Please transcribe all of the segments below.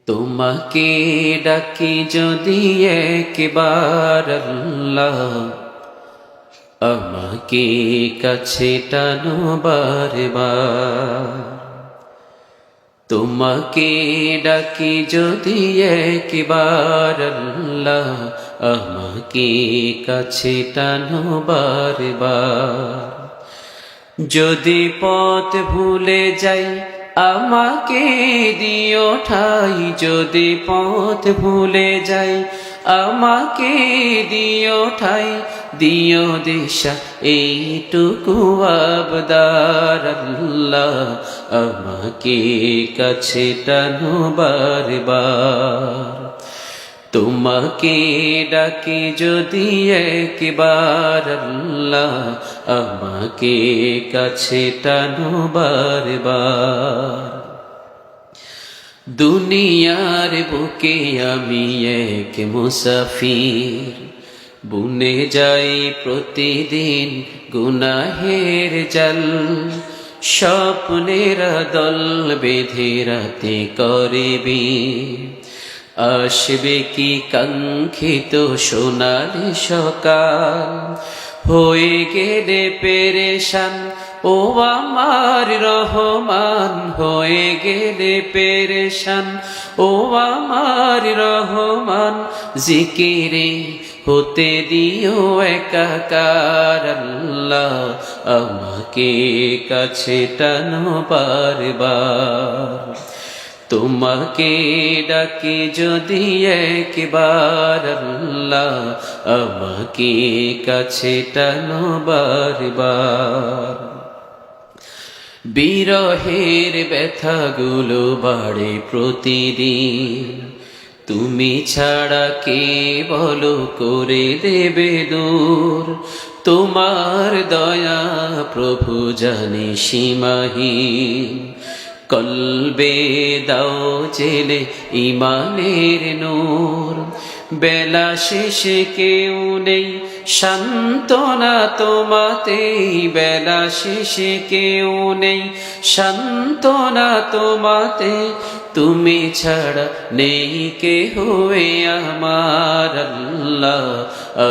তোমাকে ডাকি যদি একবার আল্লাহ, আমাকে কাছে টানো বারবার। তোমাকে ডাকি যদি একবার আল্লাহ, আমাকে কাছে টানো বারবার। যদি পথ ভুলে যাই আমাকে দিও ঠাই, যদি পথ ভুলে যাই আমাকে দিও ঠাই, দিও দিশা এইটুকু আবদার আল্লাহ, আমাকে কাছে টানো বারবার। তোমাকে ডাকি যদি একবার আল্লাহ, আমাকে কাছে টানো বারবার। দুনিয়ার বুকে আমি এক মুসাফির, বুনে যাই প্রতিদিন গুনাহের জাল। স্বপ্নের দল বেঁধে রাতে করবি, আসবে কি কাঙ্ক্ষিত সোনালি সকাল। হয়ে গেলে পেরেশান ও আমার রহমান, হয়ে গেলে পেরেশান ও আমার রহমান। জিকিরে হতে দিও একাকার আল্লাহ, আমাকে কাছে টানো বারবার। তোমাকে ডাকি যদি একবার আল্লাহ, আমাকে কাছে টানো বারবার। বিরহের ব্যথাগুলো বাড়ে প্রতিদিন, তুমি ছাড়া কে বলো করে দেবে দূর। তোমার দয়া প্রভু জানি সীমাহীন, কলবে দাও জেলে ইমানের নূর। বেলা শেষে কেউ নেই সান্ত্বনা তোমাতে, বেলা শেষে কেউ নেই সান্ত্বনা তোমাতে। তুমি ছাড়া নেই কেহ আমার আল্লাহ,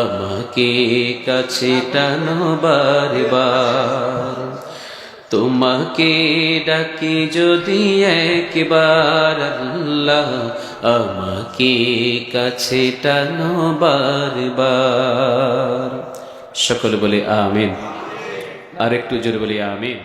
আমাকে কাছে টানো বারবার। তোমাকে ডাকি যদি একবার আল্লাহ, আমাকে কাছে টানো বারবার। সকলে বলে আমিন, আর একটু জোরে বলি আমিন।